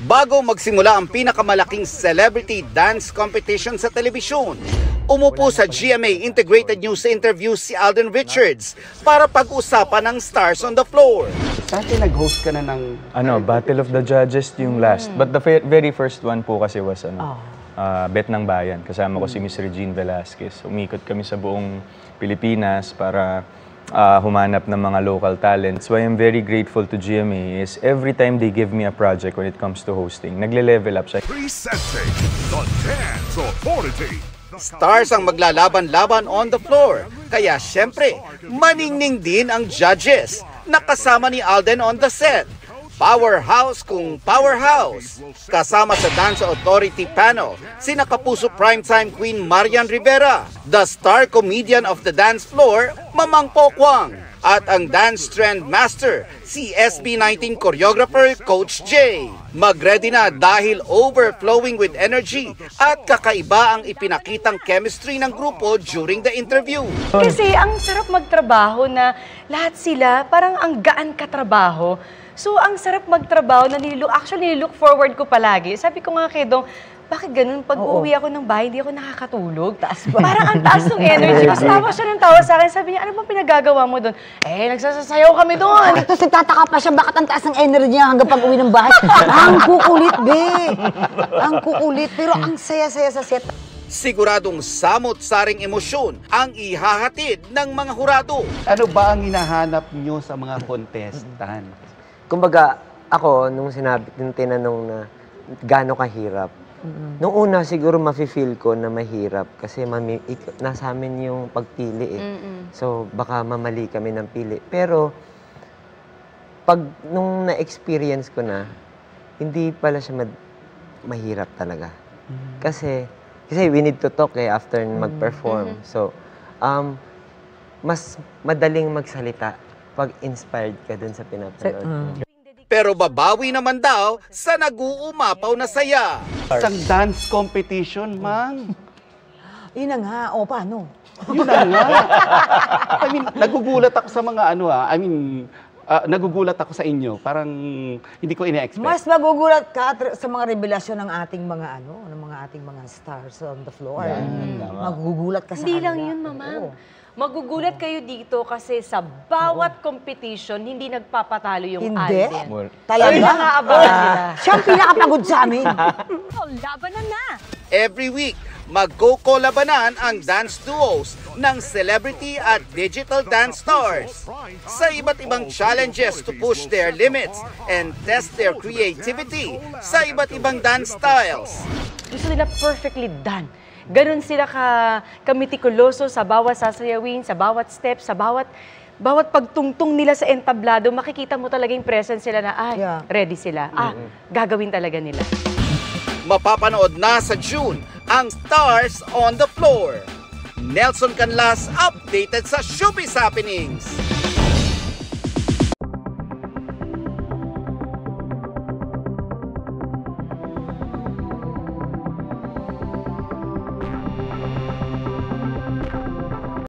Bago magsimula ang pinakamalaking celebrity dance competition sa telebisyon, umupo sa GMA Integrated News interview si Alden Richards para pag-usapan ng stars on the floor. Dati nag-host ka na ng... Battle of the Judges yung last. But the very first one po kasi was Bet ng Bayan. Kasama ko si Miss Regine Velasquez. Umikot kami sa buong Pilipinas para humanap ng mga local talents. Why I'm very grateful to GMA is every time they give me a project when it comes to hosting, nagle-level up siya. Presenting the Dance Authority. Stars ang maglalaban-laban on the floor. Kaya syempre, maningning din ang judges. Nakasama ni Alden on the set. Powerhouse kung powerhouse. Kasama sa Dance Authority panel, sina Kapuso Primetime Queen Marian Rivera, the star comedian of the dance floor, Mamang Pokwang, at ang dance trend master, si SB19 choreographer Coach J. Mag-ready na dahil overflowing with energy at kakaiba ang ipinakitang chemistry ng grupo during the interview. Kasi ang sarap magtrabaho na lahat sila parang ang gaan katrabaho. So, ang sarap magtrabaho na nililook forward ko palagi. Sabi ko nga kay Dong, bakit ganun? Pag uuwi ako ng bahay, hindi ako nakakatulog. Parang ang taas ng energy. Tapos tawa siya ng tawa sa akin. Sabi niya, ano bang pinagagawa mo doon? Nagsasayaw kami doon. Tapos nagtataka pa siya, bakit ang taas ng energy niya hanggang pag uwi ng bahay? Ang kukulit, be! Ang kukulit, pero ang saya-saya sa set. Siguradong samot-saring emosyon ang ihahatid ng mga hurado. Ano ba ang hinahanap nyo sa mga contestant? Kumbaga, ako, nung tinanong na gaano kahirap, nung una siguro mafe-feel ko na mahirap kasi nasa amin yung pagpili eh. So, baka mamali kami ng pili. Pero, nung na-experience ko na, hindi pala siya mahirap talaga. Kasi we need to talk after mag-perform. So, mas madaling magsalita pag inspired ka dun sa pinapanood mo. Pero babawi naman daw sa nag-uumapaw na saya. Isang dance competition, Mang. Yun na nga, paano? Yun na nga. I mean, nagugulat ako sa mga nagugulat ako sa inyo. Parang hindi ko ina-expect. Mas magugulat ka sa mga revelasyon ng ating mga stars on the floor. Magugulat ka sa Hindi kanila. lang yun, Mama. Magugulat kayo dito kasi sa bawat competition, hindi nagpapatalo yung Alden. Talaga? Nangaabot sila. Siya ang pinakapagod sa amin. Labanan na! Every week, magko-kolabanan ang dance duos ng celebrity at digital dance stars sa iba't ibang challenges to push their limits and test their creativity sa iba't ibang dance styles. Gusto nila perfectly done. Ganon sila kamitikuloso sa bawat sasayawin, sa bawat step, sa bawat pagtungtong nila sa entablado, makikita mo talaga yung presence sila na, ready sila. Gagawin talaga nila. Mapapanood na sa June ang Stars on the Floor. Nelson Canlas updated sa Showbiz Happenings.